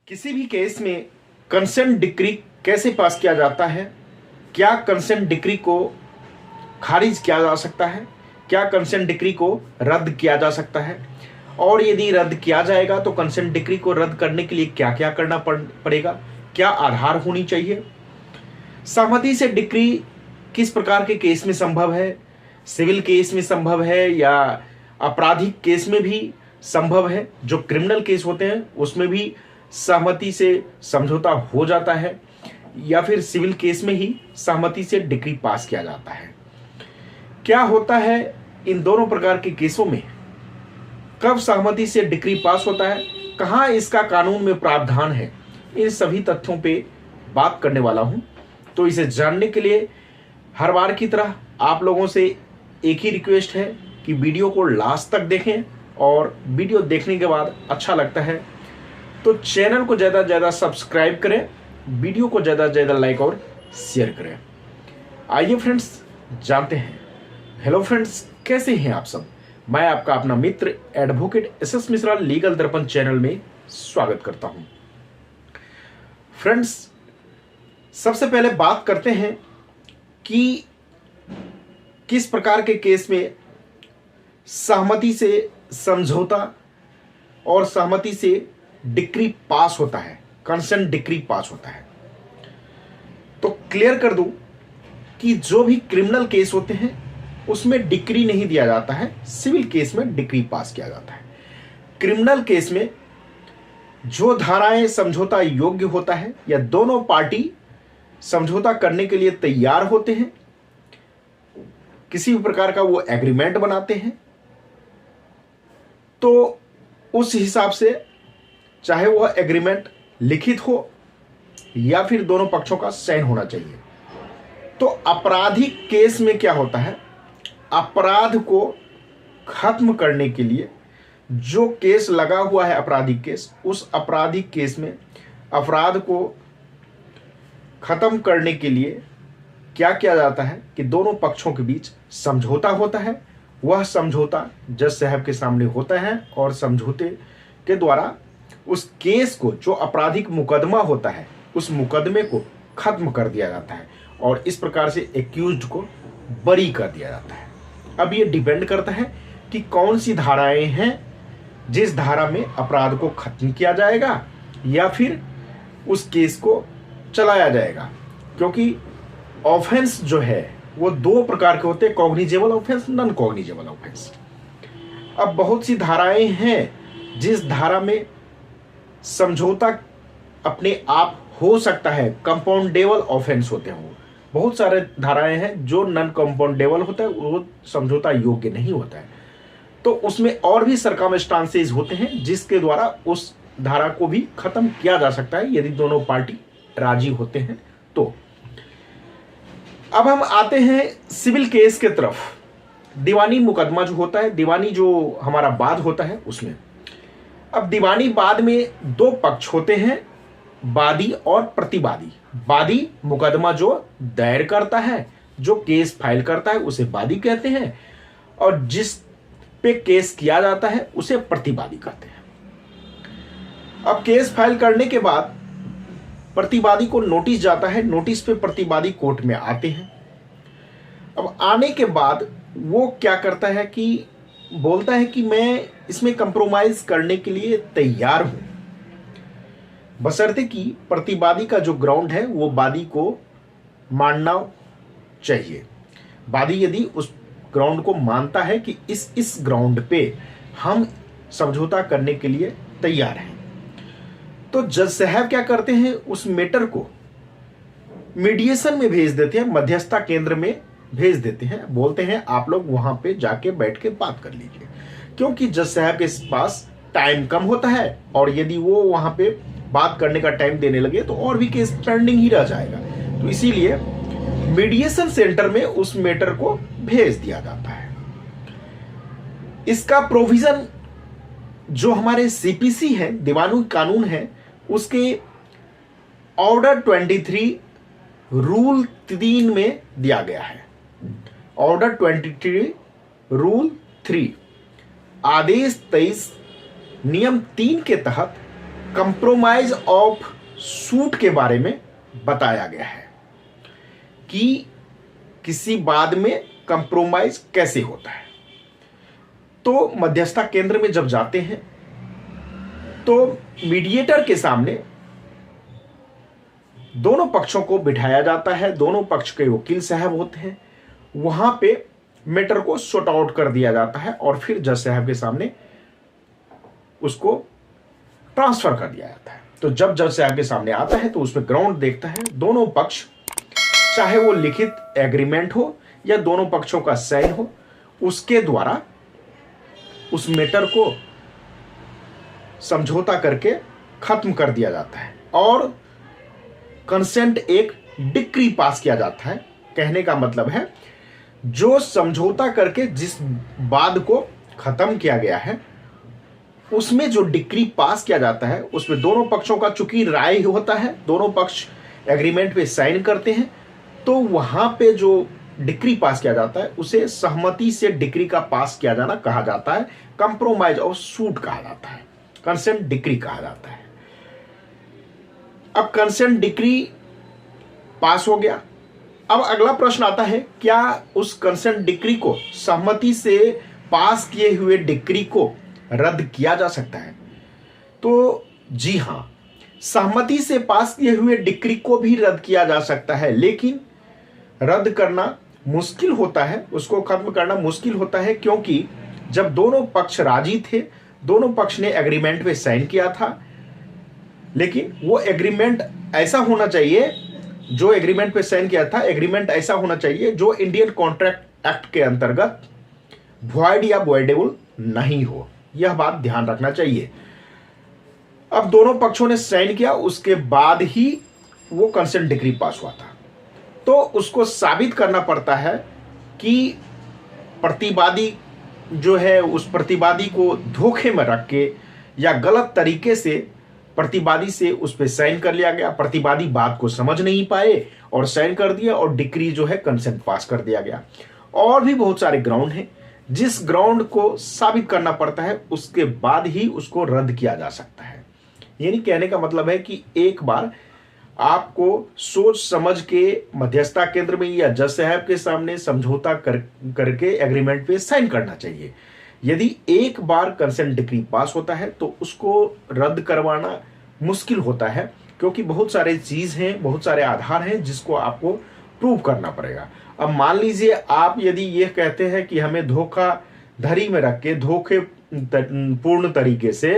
किसी भी केस में कंसेंट डिक्री कैसे पास किया जाता है? क्या कंसेंट डिक्री को खारिज किया जा सकता है? क्या कंसेंट डिक्री को रद्द किया जा सकता है? और यदि रद्द किया जाएगा तो कंसेंट डिक्री को रद्द करने के लिए क्या क्या करना पड़ेगा? क्या आधार होनी चाहिए? सहमति से डिक्री किस प्रकार के केस में संभव है? सिविल केस में संभव है या आपराधिक केस में भी संभव है? जो क्रिमिनल केस होते हैं उसमें भी सहमति से समझौता हो जाता है या फिर सिविल केस में ही सहमति से डिक्री पास किया जाता है? क्या होता है इन दोनों प्रकार के केसों में? कब सहमति से डिक्री पास होता है? कहाँ इसका कानून में प्रावधान है? इन सभी तथ्यों पे बात करने वाला हूं। तो इसे जानने के लिए हर बार की तरह आप लोगों से एक ही रिक्वेस्ट है कि वीडियो को लास्ट तक देखें और वीडियो देखने के बाद अच्छा लगता है तो चैनल को ज़्यादा से ज़्यादा सब्सक्राइब करें, वीडियो को ज़्यादा से ज़्यादा लाइक और शेयर करें। आइए फ्रेंड्स जानते हैं। हेलो फ्रेंड्स, कैसे हैं आप सब? मैं आपका अपना मित्र एडवोकेट एस मिश्रा लीगल दर्पण चैनल में स्वागत करता हूं। फ्रेंड्स, सबसे पहले बात करते हैं कि किस प्रकार के केस में सहमति से समझौता और सहमति से डिक्री पास होता है, कंसेंट डिक्री पास होता है। तो क्लियर कर दूं कि जो भी क्रिमिनल केस होते हैं उसमें डिक्री नहीं दिया जाता है, सिविल केस में डिक्री पास किया जाता है। क्रिमिनल केस में जो धाराएं समझौता योग्य होता है या दोनों पार्टी समझौता करने के लिए तैयार होते हैं, किसी भी प्रकार का वो एग्रीमेंट बनाते हैं, तो उस हिसाब से चाहे वह एग्रीमेंट लिखित हो या फिर दोनों पक्षों का साइन होना चाहिए। तो आपराधिक केस में क्या होता है? अपराध को खत्म करने के लिए जो केस लगा हुआ है आपराधिक केस, उस आपराधिक केस में अपराध को खत्म करने के लिए क्या किया जाता है कि दोनों पक्षों के बीच समझौता होता है। वह समझौता जज साहब के सामने होता है और समझौते के द्वारा उस केस को, जो आपराधिक मुकदमा होता है, उस मुकदमे को खत्म कर दिया जाता है और इस प्रकार से एक्यूज्ड को बरी कर दिया जाता है। अब ये डिपेंड करता है कि कौन सी धाराएं हैं जिस धारा में अपराध को खत्म किया जाएगा या फिर उस केस को चलाया जाएगा, क्योंकि ऑफेंस जो है वो दो प्रकार के होते हैं, cognizable offence, non cognizable offence. अब बहुत सी धाराएं हैं जिस धारा में समझौता अपने आप हो सकता है, कंपाउंडेबल ऑफेंस होते हैं। बहुत सारे धाराएं हैं जो नॉन कंपाउंडेबल होता है, वो समझौता योग्य नहीं होता है। तो उसमें और भी सर्कमस्टांसेस होते हैं जिसके द्वारा उस धारा को भी खत्म किया जा सकता है यदि दोनों पार्टी राजी होते हैं। तो अब हम आते हैं सिविल केस के तरफ। दीवानी मुकदमा जो होता है, दीवानी जो हमारा वाद होता है उसमें, अब दीवानी वाद में दो पक्ष होते हैं, वादी और प्रतिवादी। वादी मुकदमा जो दायर करता है, जो केस फाइल करता है, उसे वादी कहते हैं और जिस पे केस किया जाता है उसे प्रतिवादी कहते हैं। अब केस फाइल करने के बाद प्रतिवादी को नोटिस जाता है, नोटिस पे प्रतिवादी कोर्ट में आते हैं। अब आने के बाद वो क्या करता है कि बोलता है कि मैं इसमें कंप्रोमाइज करने के लिए तैयार हूं, बशर्ते कि प्रतिवादी का जो ग्राउंड है वो वादी को मानना चाहिए। वादी यदि उस ग्राउंड को मानता है कि इस ग्राउंड पे हम समझौता करने के लिए तैयार हैं, तो जज साहब क्या करते हैं, उस मैटर को मीडिएशन में भेज देते हैं, मध्यस्थता केंद्र में भेज देते हैं। बोलते हैं आप लोग वहां पे जाके बैठ के बात कर लीजिए, क्योंकि जज साहब के पास टाइम कम होता है और यदि वो वहां पे बात करने का टाइम देने लगे तो और भी केस पेंडिंग ही रह जाएगा। तो इसीलिए मीडिएशन सेंटर में उस मैटर को भेज दिया जाता है। इसका प्रोविजन जो हमारे सीपीसी है, दीवानी कानून है, उसके ऑर्डर 23 रूल 3 में दिया गया है। ऑर्डर 23 रूल 3 आदेश 23 नियम 3 के तहत कंप्रोमाइज ऑफ सूट के बारे में बताया गया है कि किसी वाद में कंप्रोमाइज कैसे होता है। तो मध्यस्थता केंद्र में जब जाते हैं तो मीडिएटर के सामने दोनों पक्षों को बिठाया जाता है, दोनों पक्ष के वकील साहब होते हैं, वहां पे मैटर को सॉर्ट आउट कर दिया जाता है और फिर जज साहब के सामने उसको ट्रांसफर कर दिया जाता है। तो जब जज साहब के सामने आता है तो उसमें ग्राउंड देखता है, दोनों पक्ष चाहे वो लिखित एग्रीमेंट हो या दोनों पक्षों का साइन हो, उसके द्वारा उस मैटर को समझौता करके खत्म कर दिया जाता है और कंसेंट एक डिक्री पास किया जाता है। कहने का मतलब है जो समझौता करके जिस वाद को खत्म किया गया है उसमें जो डिक्री पास किया जाता है उसमें दोनों पक्षों का चूंकि राय होता है, दोनों पक्ष एग्रीमेंट पे साइन करते हैं, तो वहां पे जो डिक्री पास किया जाता है उसे सहमति से डिक्री का पास किया जाना कहा जाता है, कंप्रोमाइज ऑफ सूट कहा जाता है, कंसेंट डिक्री कहा जाता है। अब कंसेंट डिक्री पास हो गया। अब अगला प्रश्न आता है, क्या उस कंसेंट डिक्री को सहमति से पास किए हुए डिक्री को रद्द किया जा सकता है? तो जी हां, सहमति से पास किए हुए डिक्री को भी रद्द किया जा सकता है, लेकिन रद्द करना मुश्किल होता है, उसको खत्म करना मुश्किल होता है, क्योंकि जब दोनों पक्ष राजी थे, दोनों पक्ष ने एग्रीमेंट पे साइन किया था, लेकिन वो एग्रीमेंट ऐसा होना चाहिए, जो एग्रीमेंट पे साइन किया था एग्रीमेंट ऐसा होना चाहिए जो इंडियन कॉन्ट्रैक्ट एक्ट के अंतर्गत वॉइड या वॉइडेबल नहीं हो। यह बात ध्यान रखना चाहिए। अब दोनों पक्षों ने साइन किया, उसके बाद ही वो कंसेंट डिक्री पास हुआ था, तो उसको साबित करना पड़ता है कि प्रतिवादी जो है उस प्रतिवादी को धोखे में रख के या गलत तरीके से प्रतिवादी से उस पर साइन कर लिया गया, प्रतिवादी बात को समझ नहीं पाए और साइन कर दिया और डिक्री जो है कंसेंट पास कर दिया गया। और भी बहुत सारे ग्राउंड हैं जिस ग्राउंड को साबित करना पड़ता है, उसके बाद ही उसको रद्द किया जा सकता है। यानी कहने का मतलब है कि एक बार आपको सोच समझ के मध्यस्थता केंद्र में या जज साहब के सामने समझौता करके एग्रीमेंट पे साइन करना चाहिए। यदि एक बार कंसेंट डिक्री पास होता है तो उसको रद्द करवाना मुश्किल होता है, क्योंकि बहुत सारे चीज हैं, बहुत सारे आधार हैं जिसको आपको प्रूव करना पड़ेगा। अब मान लीजिए आप यदि ये कहते हैं कि हमें धोखाधड़ी में रख के धोखे पूर्ण तरीके से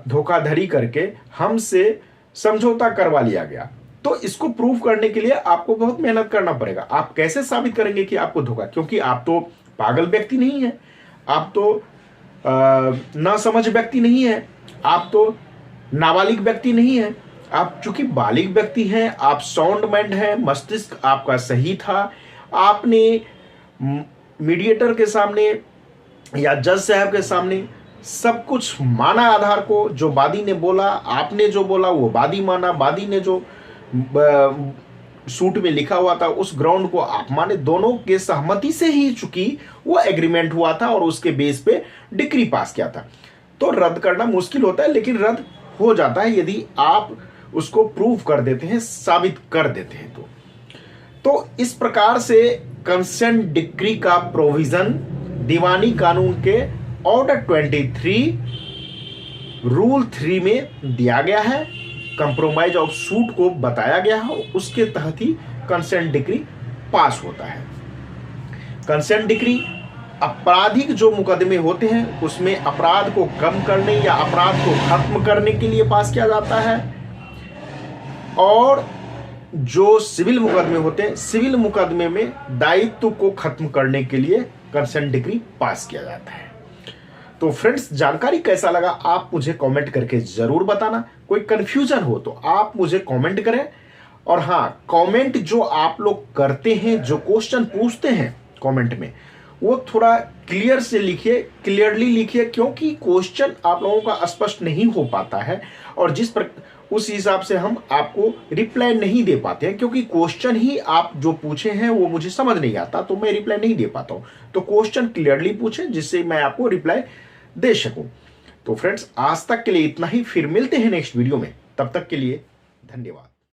धोखाधड़ी करके हमसे समझौता करवा लिया गया, तो इसको प्रूव करने के लिए आपको बहुत मेहनत करना पड़ेगा। आप कैसे साबित करेंगे कि आपको धोखा, क्योंकि आप तो पागल व्यक्ति नहीं है, आप तो ना समझ व्यक्ति नहीं है, आप तो नाबालिग व्यक्ति नहीं है, आप चूंकि बालिग व्यक्ति हैं, आप साउंड माइंड हैं, मस्तिष्क आपका सही था, आपने मीडिएटर के सामने या जज साहब के सामने सब कुछ माना आधार को, जो वादी ने बोला, आपने जो बोला वो वादी माना, वादी ने जो सूट में लिखा हुआ था उस ग्राउंड को आप माने, दोनों के सहमति से ही चूंकि वो एग्रीमेंट हुआ था और उसके बेस पे डिक्री पास किया था। तो रद्द करना मुश्किल होता है, लेकिन रद्द हो जाता है यदि आप उसको प्रूव कर देते हैं, साबित कर देते हैं। तो इस प्रकार से कंसेंट डिक्री का प्रोविजन दीवानी कानून के ऑर्डर 23 रूल 3 में दिया गया है। कंप्रोमाइज ऑफ सूट को बताया गया है, उसके तहत ही कंसेंट डिक्री पास होता है। कंसेंट डिक्री आपराधिक जो मुकदमे होते हैं उसमें अपराध को कम करने या अपराध को खत्म करने के लिए पास किया जाता है, और जो सिविल मुकदमे होते हैं सिविल मुकदमे में दायित्व को खत्म करने के लिए कंसेंट डिक्री पास किया जाता है। तो फ्रेंड्स, जानकारी कैसा लगा आप मुझे कमेंट करके जरूर बताना। कोई कंफ्यूजन हो तो आप मुझे कमेंट करें, और हाँ, कमेंट जो आप लोग करते हैं, जो क्वेश्चन पूछते हैं कमेंट में, वो थोड़ा क्लियर से लिखिए, क्लियरली लिखिए, क्योंकि क्वेश्चन आप लोगों का स्पष्ट नहीं हो पाता है और उस हिसाब से हम आपको रिप्लाई नहीं दे पाते हैं, क्योंकि क्वेश्चन ही आप जो पूछे हैं वो मुझे समझ नहीं आता, तो मैं रिप्लाई नहीं दे पाता हूं। तो क्वेश्चन क्लियरली पूछें जिससे मैं आपको रिप्लाई दे सकूं। तो फ्रेंड्स आज तक के लिए इतना ही, फिर मिलते हैं नेक्स्ट वीडियो में, तब तक के लिए धन्यवाद।